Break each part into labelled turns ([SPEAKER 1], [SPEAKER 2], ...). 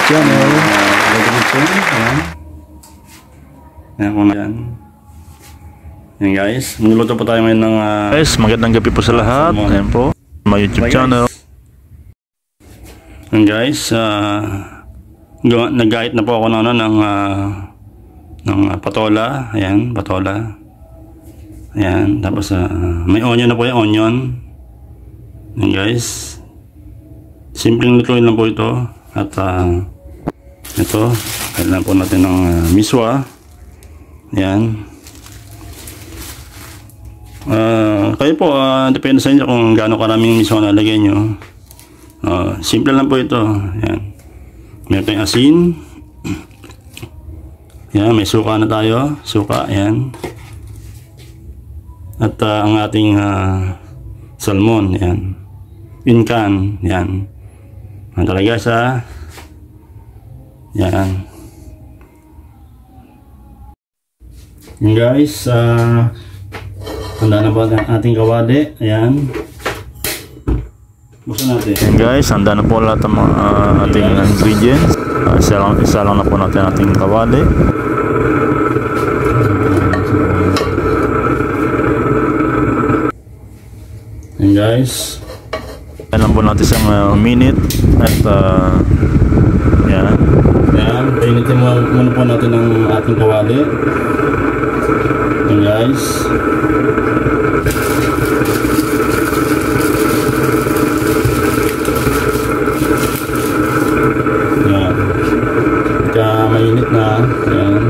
[SPEAKER 1] channel. Ayan kung yan. Yan guys, niluluto po tayo ngayon ng
[SPEAKER 2] guys, magandang gabi po sa lahat. Ayan po, my YouTube channel.
[SPEAKER 1] Yan guys, nag-gait na po ako ng patola. Ayan, patola. Ayan, tapos may onion na po yung onion. Yan guys, simpleng lutuin lang po ito. At ito, kailangan po natin ng miswa. Ayan. Kayo po, depende sa inyo kung gaano karaming miswa na lagay nyo. Simple lang po ito. Ayan. Meron tayong asin. Ayan, may suka na tayo. Suka, ayan. At ang ating salmon, ayan. Incan, ayan. Ito lang guys, ayan. Yan guys, handa na po ang ating kawali. Ayan. Buksan natin.
[SPEAKER 2] Yan guys, handa na po lahat ng ating ingredients. Isa lang na po natin ating kawali.
[SPEAKER 1] Yan guys.
[SPEAKER 2] Yan lang po natin isang minute. At yan.
[SPEAKER 1] Yan, painitin muna po natin ang ating kawali. Yan guys. Yan. Pagka mainit na. Yan.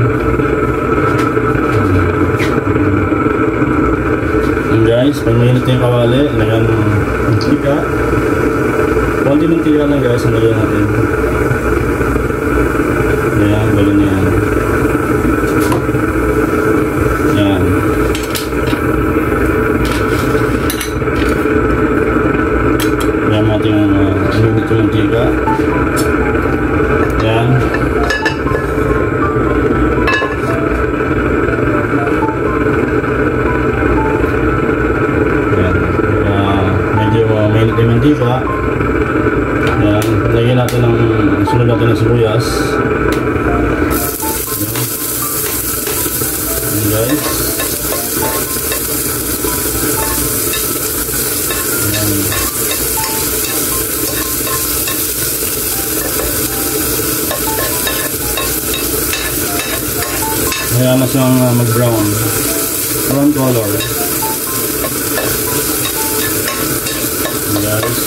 [SPEAKER 1] Yan guys, pag mainit na yung kawali, lagyan ng mantika. Konti mantika lang guys, ang lagyan natin. Yan, gano'n yan. Yan. Yan natin yung inubit yung mantika. Yan. Yan. Medyo mainit yung mantika. Yan. Lagyan natin ng sunod natin ng sibuyas. Yan guys. Yan. Kaya na siyang mag-brown. Brown color. Yan guys.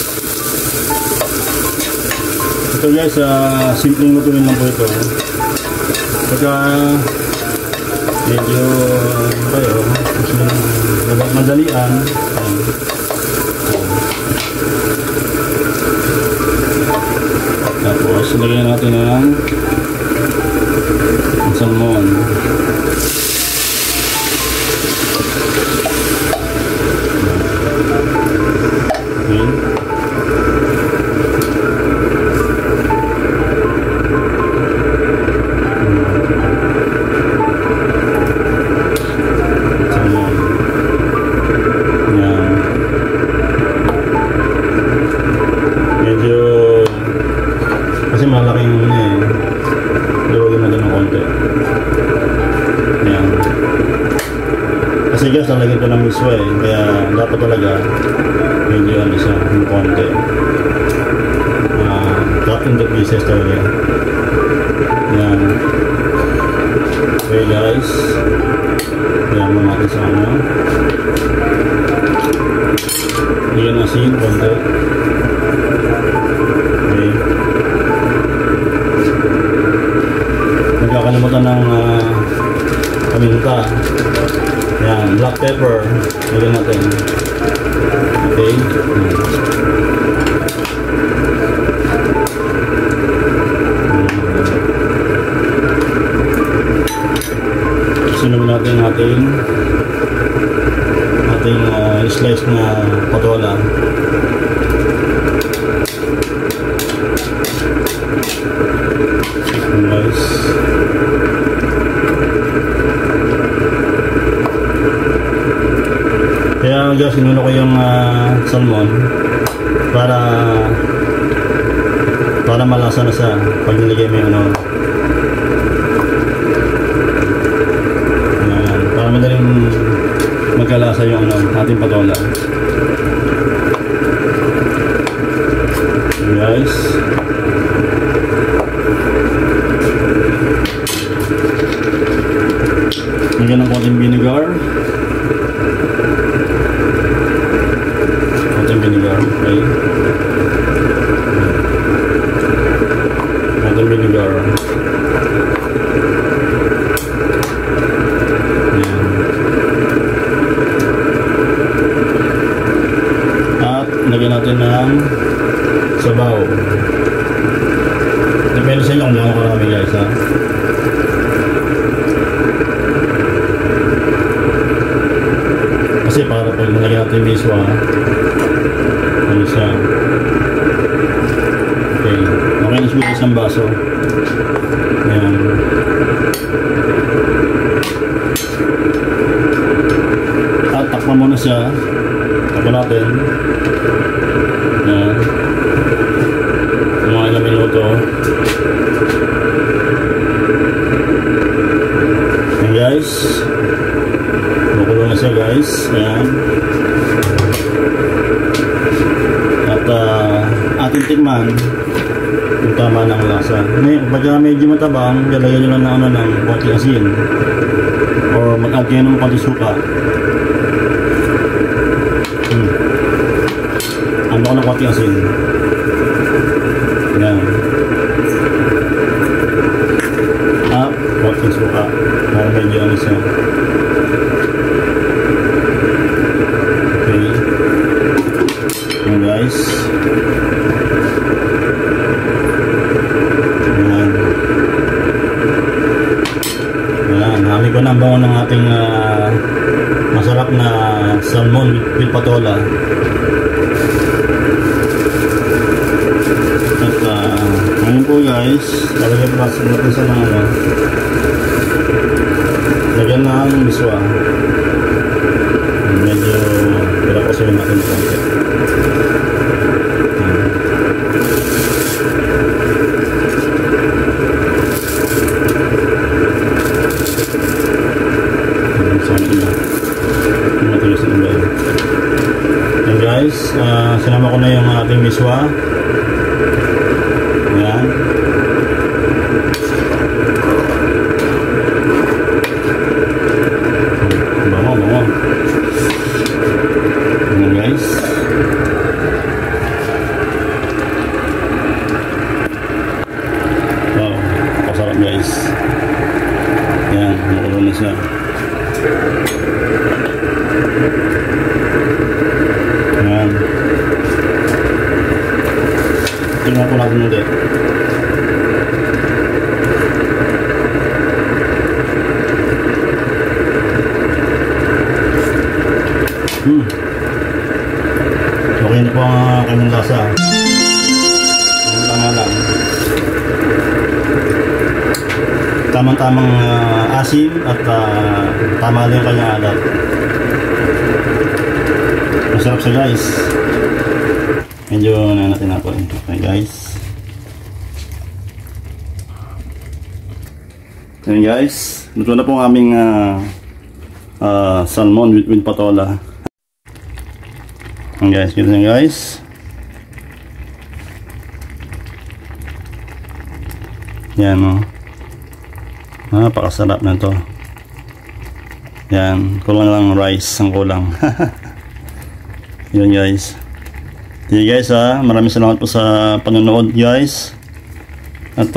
[SPEAKER 1] Ito guys, simpleng lutuin lang po ito. Pagka medyo kayo madalian, tapos lagyan natin ng salmon. Okay. Kasi malaking luwagin natin ng konti. Ayan. Kasi guys, nalagyan ko ng miswa kaya dapat talaga medyo ano siya, ng konti. Cut into pieces talaga. Ayan. Okay guys, ayan mo natin sa ano. Ayan asin, konti. Okay. Nagkakalimutan ng paminta. Ayan, black pepper. Lagyan natin. Okay. Sunod natin ating slice na patola. Guys. Kaya guys, sinulo ko yung salmon para para malasa na siya pag nilagay mo yung ano. Ayan, para madaling magkalasa yung ano, ating patola. Ayan guys. Lagyan ng konting vinegar. Konting vinegar, okay. Konting vinegar. Ayan. At lagyan natin ng sabaw. Depende sa inyo kung gaano karami guys ha. Kasi para pag nalagyan natin yung miswa, ano siya. Okay, okay na siguro isang baso. Ayan. At takpan muna siya. Takpan natin. Ayan. Mga ilang minuto. Ayan guys. Makulo na siya guys. Ayan. At ating tikman yung tama ng lasa. Pagka medyo matabang, lalagyan nyo lang ng, ano, ng konti asin or mag-add kayo ng konti suka. Ano ko ng konti asin. Ayan. Konti suka para medyo ano siya. Guys, ayan. Ayan, hami ko na ang bango ng ating masarap na salmon with patola. At ngayon po guys, talagyan po natin sa ng ano, lagyan ng miswa. Medyo pirakosin natin ito. And guys, sinama ko na yung ating miswa. Ayan. Bango. Ayan guys. Wow, pasarap guys. Ayan, makulo na siya. Ayan. Tingnan po natin ulit. Okay na po ang kanyang lasa. Tama lang. Tamang-tamang asim at tama lang yung kanyang alat. Masarap siya guys. Medyo natin na po. Okay guys. Ayan guys. Luto na po ang aming salmon with patola. Ayan guys. Ganito yan guys. Yan o. Napakasarap na to. Yan. Kulang lang rice ang kulang. Yun guys. Sige guys maraming salamat po sa panonood guys. At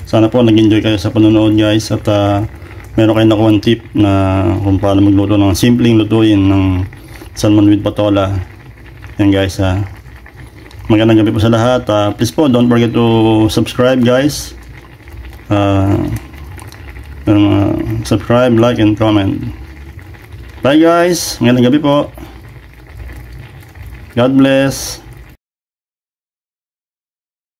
[SPEAKER 1] sana po nag-enjoy kayo sa panonood guys. At meron kayo nakuha tip na kung paano magluto ng simpleng lutuin ng salmon with patola. Yan guys magandang gabi po sa lahat. Please po don't forget to subscribe guys. Subscribe, like and comment. Bye guys. Magandang gabi po. God bless.